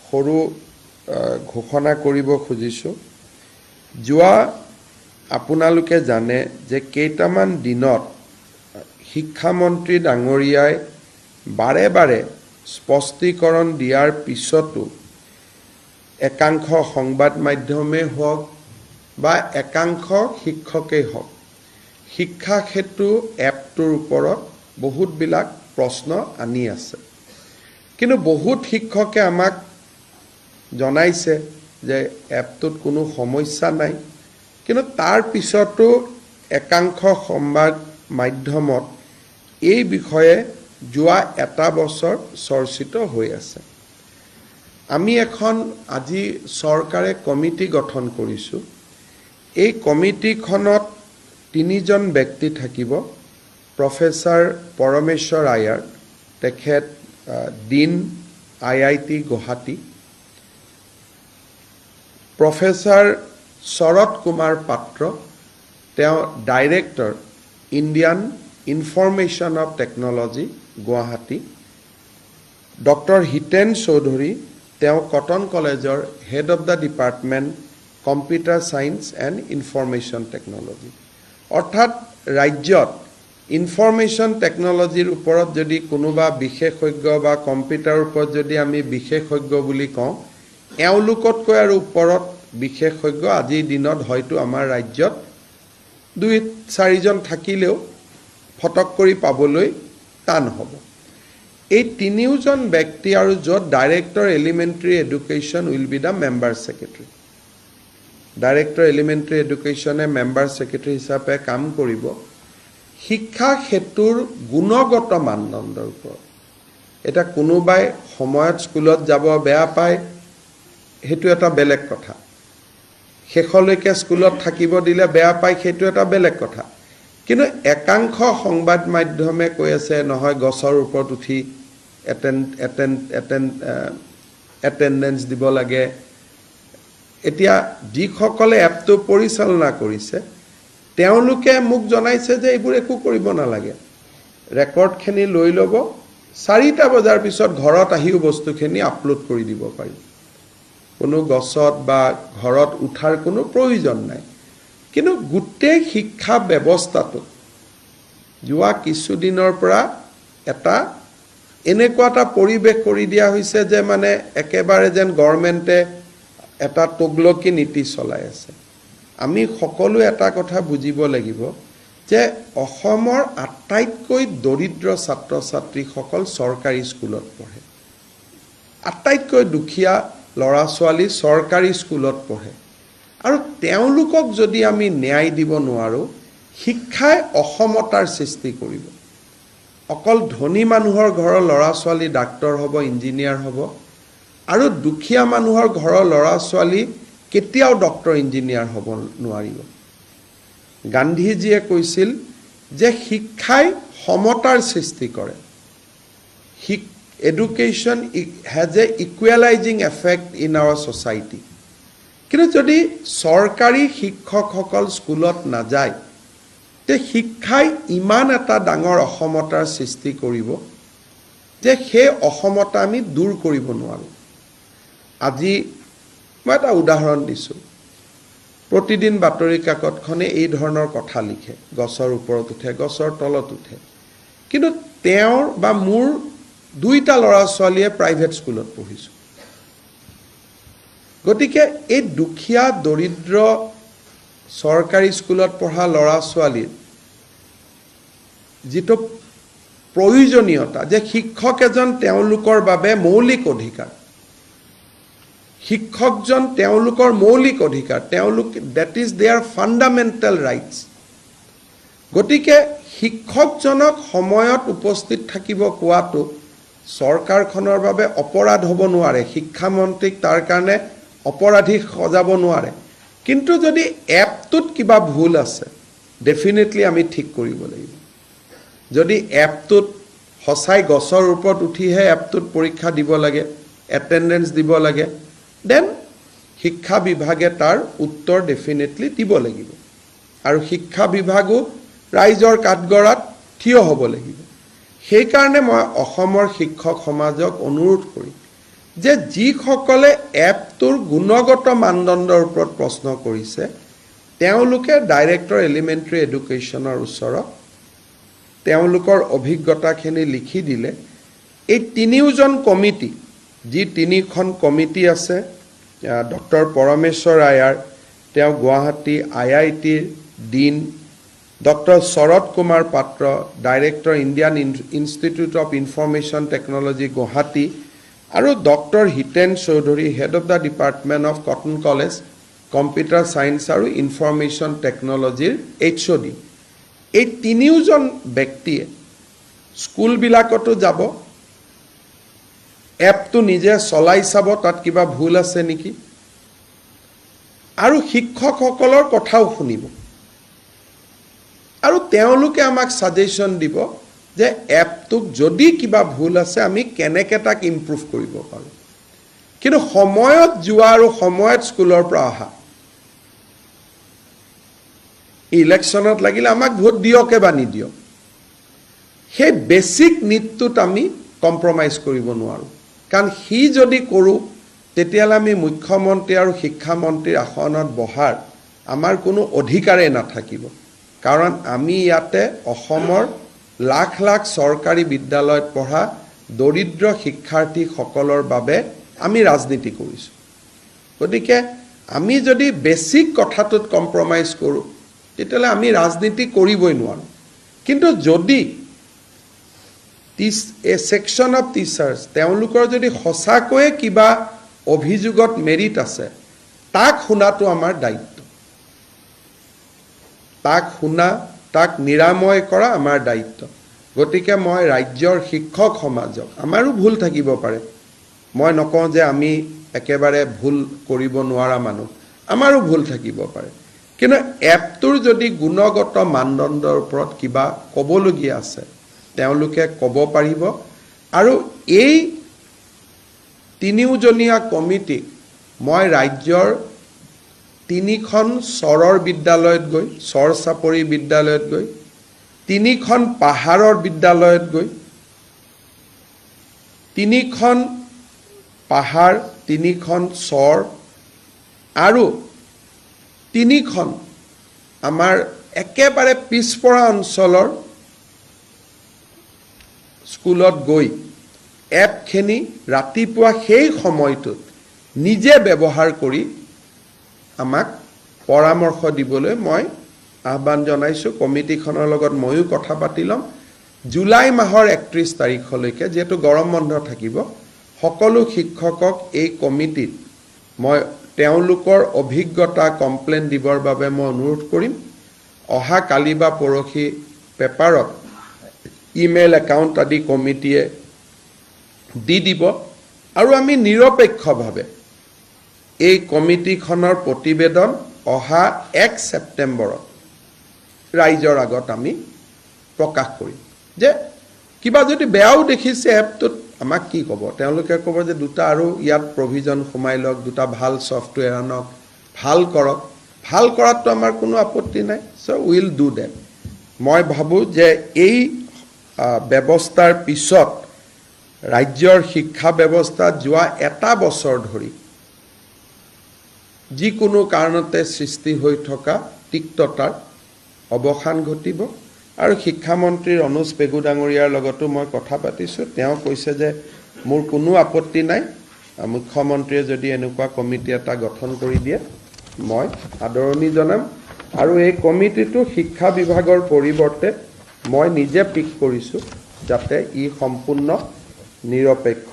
সৰু ঘোষণা কৰিব খুজিছোঁ। যোৱা আপোনালোকে জানে যে কেইটামান দিনত শিক্ষামন্ত্ৰী ডাঙৰীয়াই বাৰে বাৰে স্পষ্টীকৰণ দিয়াৰ পিছতো একাংশ সংবাদ মাধ্যমেই হওক বা একাংশ শিক্ষকেই হওক শিক্ষা সেতু এপটোৰ ওপৰত বহুতবিলাক প্ৰশ্ন আনি আছে। কিন্তু বহুত শিক্ষকে আমাক জনাইছে যে এপটোত কোনো সমস্যা নাই, কিন্তু তাৰ পিছতো একাংশ সংবাদ মাধ্যমত এই বিষয়ে যোৱা এটা বছৰ চৰ্চিত হৈ আছে। আমি এখন আজি চৰকাৰে কমিটি গঠন কৰিছোঁ। এই কমিটিখনত 3জন ব্যক্তি থাকিব। প্ৰফেচাৰ পৰমেশ্বৰ আয়াৰ, তেখেত dean IIT Guwahati, professor Sarat Kumar Patra, তেওঁ director Indian information of technology Guwahati, doctor Hiten Choudhury, তেওঁ কটন কলেজৰ head of the department computer science and information technology. অৰ্থাৎ ৰাজ্যত ইনফৰমেশ্যন টেকনলজিৰ ওপৰত যদি কোনোবা বিশেষজ্ঞ বা কম্পিউটাৰৰ ওপৰত যদি আমি বিশেষজ্ঞ বুলি কওঁ, এওঁলোকতকৈ আৰু ওপৰত বিশেষজ্ঞ আজিৰ দিনত হয়তো আমাৰ ৰাজ্যত 2-4জন থাকিলেও ফটক কৰি পাবলৈ টান হ'ব। এই 3জন ব্যক্তি আৰু য'ত director elementary education will be the member secretary. Director elementary এডুকেশ্যনে মেম্বাৰ ছেক্ৰেটাৰী হিচাপে কাম কৰিব শিক্ষা সেতুৰ গুণগত মানদণ্ডৰ ওপৰত। এটা কোনোবাই সময়ত স্কুলত যাব বেয়া পায়, সেইটো এটা বেলেগ কথা। শেষলৈকে স্কুলত থাকিব দিলে বেয়া পায়, সেইটো এটা বেলেগ কথা। কিন্তু একাংশ সংবাদ মাধ্যমে কৈ আছে নহয় গছৰ ওপৰত উঠি এটেণ্ডেঞ্চ দিব লাগে। এতিয়া যিসকলে এপটো পৰিচালনা কৰিছে তেওঁলোকে মোক জনাইছে যে এইবোৰ একো কৰিব নালাগে, ৰেকৰ্ডখিনি লৈ ল'ব, 4টা বজাৰ পিছত ঘৰত আহিও বস্তুখিনি আপলোড কৰি দিব পাৰি। কোনো গছত বা ঘৰত উঠাৰ কোনো প্ৰয়োজন নাই। কিন্তু গোটেই শিক্ষা ব্যৱস্থাটো যোৱা কিছুদিনৰ পৰা এনেকুৱা এটা পৰিৱেশ কৰি দিয়া হৈছে যে মানে একেবাৰে যেন গভৰ্ণমেণ্টে এটা তগলকি নীতি চলাই আছে। আমি সকলো এটা কথা বুজিব লাগিব যে অসমৰ আটাইতকৈ দৰিদ্ৰ ছাত্ৰ ছাত্ৰীসকল চৰকাৰী স্কুলত পঢ়ে। আটাইতকৈ দুখীয়া ল'ৰা ছোৱালী চৰকাৰী স্কুলত পঢ়ে। আৰু তেওঁলোকক যদি আমি ন্যায় দিব নোৱাৰোঁ, শিক্ষাই অসমতাৰ সৃষ্টি কৰিব। অকল ধনী মানুহৰ ঘৰৰ ল'ৰা ছোৱালী ডাক্তৰ হ'ব, ইঞ্জিনিয়াৰ হ'ব, আৰু দুখীয়া মানুহৰ ঘৰৰ ল'ৰা ছোৱালী কেতিয়াও ডক্টৰ ইঞ্জিনিয়াৰ হ'ব নোৱাৰিব। গান্ধীজীয়ে কৈছিল যে শিক্ষাই সমতাৰ সৃষ্টি কৰে। Education has a equalising effect in our society. কিন্তু যদি চৰকাৰী শিক্ষকসকল স্কুলত নাযায়, তে শিক্ষাই ইমান এটা ডাঙৰ অসমতাৰ সৃষ্টি কৰিব যে সেই অসমতা আমি দূৰ কৰিব নোৱাৰোঁ। আজি মই এটা উদাহৰণ দিছোঁ। প্ৰতিদিন বাতৰি কাকতখনে এই ধৰণৰ কথা লিখে, গছৰ ওপৰত উঠে, গছৰ তলত উঠে। কিন্তু তেওঁৰ বা মোৰ 2টা ল'ৰা ছোৱালীয়ে প্ৰাইভেট স্কুলত পঢ়িছোঁ। গতিকে এই দুখীয়া দৰিদ্ৰ চৰকাৰী স্কুলত পঢ়া ল'ৰা ছোৱালীৰ যিটো প্ৰয়োজনীয়তা যে শিক্ষক এজন তেওঁলোকৰ বাবে মৌলিক অধিকাৰ, শিক্ষকজন তেওঁলোকৰ মৌলিক অধিকাৰ, that is their fundamental rights. গতিকে শিক্ষকজনক সময়ত উপস্থিত থাকিব কোৱাটো চৰকাৰখনৰ বাবে অপৰাধ হ'ব নোৱাৰে। শিক্ষামন্ত্ৰীক তাৰ কাৰণে অপৰাধী সজাব নোৱাৰে। কিন্তু যদি এপটোত কিবা ভুল আছে, ডেফিনেটলি আমি ঠিক কৰিব লাগিব। যদি এপটোত সঁচাই গছৰ ওপৰত উঠিহে এপটোত পৰীক্ষা দিব লাগে, এটেণ্ডেঞ্চ দিব লাগে, দেন শিক্ষা বিভাগে তাৰ উত্তৰ ডেফিনেটলি দিব লাগিব। আৰু শিক্ষা বিভাগো ৰাইজৰ কাঠগড়াত থিয় হ'ব লাগিব। সেইকাৰণে মই অসমৰ শিক্ষক সমাজক অনুৰোধ কৰিম যে যিসকলে এপটোৰ গুণগত মানদণ্ডৰ ওপৰত প্ৰশ্ন কৰিছে তেওঁলোকে ডাইৰেক্টৰ এলিমেণ্টাৰী এডুকেশ্যনৰ ওচৰত তেওঁলোকৰ অভিজ্ঞতাখিনি লিখি দিলে এই তিনিওজন কমিটি যি তিনিখন কমিটি আছে ডক্টৰ পৰমেশ্বৰ আয়াৰ তেওঁ গুৱাহাটী IITৰ dean doctor Sarat Kumar Patra director Indian Institute of Information Technology Guwahati আৰু doctor Hiten Choudhury head of the department of Cotton College computer science আৰু ইনফৰমেশ্যন টেকনলজিৰ HOD এই তিনিওজন ব্যক্তিয়ে স্কুলবিলাকতো যাব এপটো নিজে চলাই চাব তাত কিবা ভুল আছে নেকি আৰু শিক্ষকসকলৰ কথাও শুনিব আৰু তেওঁলোকে আমাক সাজেশন দিব যে এপটোক যদি কিবা ভুল আছে আমি কেনেকৈ তাক ইমপ্ৰুভ কৰিব পাৰোঁ কিন্তু সময়ত যোৱা আৰু সময়ত স্কুলৰ পৰা অহা ইলেকশ্যনত লাগিলে আমাক ভোট দিয়কে বা নিদিয়ক সেই বেসিক নিডটোত আমি কম্প্ৰমাইজ কৰিব নোৱাৰোঁ কাৰণ সি যদি কৰোঁ তেতিয়াহ'লে আমি মুখ্যমন্ত্ৰী আৰু শিক্ষামন্ত্ৰীৰ আসনত বহাৰ আমাৰ কোনো অধিকাৰেই নাথাকিব কাৰণ আমি ইয়াতে অসমৰ লাখ লাখ চৰকাৰী বিদ্যালয়ত পঢ়া দৰিদ্ৰ শিক্ষাৰ্থীসকলৰ বাবে আমি ৰাজনীতি কৰিছোঁ গতিকে আমি যদি বেসিক কথাটোত কম্প্ৰমাইজ কৰোঁ তেতিয়াহ'লে আমি ৰাজনীতি কৰিবই নোৱাৰোঁ কিন্তু যদি এ সেকশন অফ টিচাৰ্ছ তেওঁলোকৰ যদি সঁচাকৈয়ে কিবা অভিযোগত মেৰিট আছে তাক শুনাটো আমাৰ দায়িত্ব তাক শুনা তাক নিৰাময় কৰা আমাৰ দায়িত্ব গতিকে মই ৰাজ্যৰ শিক্ষক সমাজক আমাৰো ভুল থাকিব পাৰে মই নকওঁ যে আমি একেবাৰে ভুল কৰিব নোৱাৰা মানুহ আমাৰো ভুল থাকিব পাৰে কিন্তু এপটোৰ যদি গুণগত মানদণ্ডৰ ওপৰত কিবা ক'বলগীয়া আছে তেওঁলোকে ক'ব পাৰিব আৰু এই তিনিওজনীয়া কমিটিক মই ৰাজ্যৰ তিনিখন চৰৰ বিদ্যালয়ত গৈ চৰ চাপৰি বিদ্যালয়ত গৈ তিনিখন পাহাৰৰ বিদ্যালয়ত গৈ তিনিখন পাহাৰ তিনিখন চৰ আৰু তিনিখন আমাৰ একেবাৰে পিছপৰা অঞ্চলৰ স্কুলত গৈ এপখিনি ৰাতিপুৱা সেই সময়টোত নিজে ব্যৱহাৰ কৰি আমাক পৰামৰ্শ দিবলৈ মই আহ্বান জনাইছোঁ কমিটিখনৰ লগত ময়ো কথা পাতি ল'ম জুলাই মাহৰ 31 তাৰিখলৈকে যেহেতু গৰম বন্ধ থাকিব সকলো শিক্ষকক এই কমিটিত মই তেওঁলোকৰ অভিজ্ঞতা কমপ্লেইন দিবৰ বাবে মই অনুৰোধ কৰিম অহা কালি বা পৰহি পেপাৰত ইমেইল একাউণ্ট আদি কমিটিয়ে দি দিব আৰু আমি নিৰপেক্ষভাৱে এই কমিটিখনৰ প্ৰতিবেদন অহা 1 ছেপ্টেম্বৰত ৰাইজৰ আগত আমি প্ৰকাশ কৰিম যে কিবা যদি বেয়াও দেখিছে এপটোত আমাক কি ক'ব তেওঁলোকে ক'ব যে দুটা আৰু ইয়াত প্ৰভিজন সোমাই লওক দুটা ভাল সফটৱেৰ আনক ভাল কৰক ভাল কৰাটো আমাৰ কোনো আপত্তি নাই সো উইল ডু দ্যাট মই ভাবোঁ যে এই ব্যৱস্থাৰ পিছত ৰাজ্যৰ শিক্ষা ব্যৱস্থাত যোৱা এটা বছৰ ধৰি যিকোনো কাৰণতে সৃষ্টি হৈ থকা তিক্ততাৰ অৱসান ঘটিব আৰু শিক্ষামন্ত্ৰী ৰনোজ পেগু ডাঙৰীয়াৰ লগতো মই কথা পাতিছোঁ তেওঁ কৈছে যে মোৰ কোনো আপত্তি নাই মুখ্যমন্ত্ৰীয়ে যদি এনেকুৱা কমিটি এটা গঠন কৰি দিয়ে মই আদৰণি জনাম আৰু এই কমিটিটো শিক্ষা বিভাগৰ পৰিৱৰ্তে মই নিজে পিক কৰিছোঁ যাতে ই সম্পূৰ্ণ নিৰপেক্ষ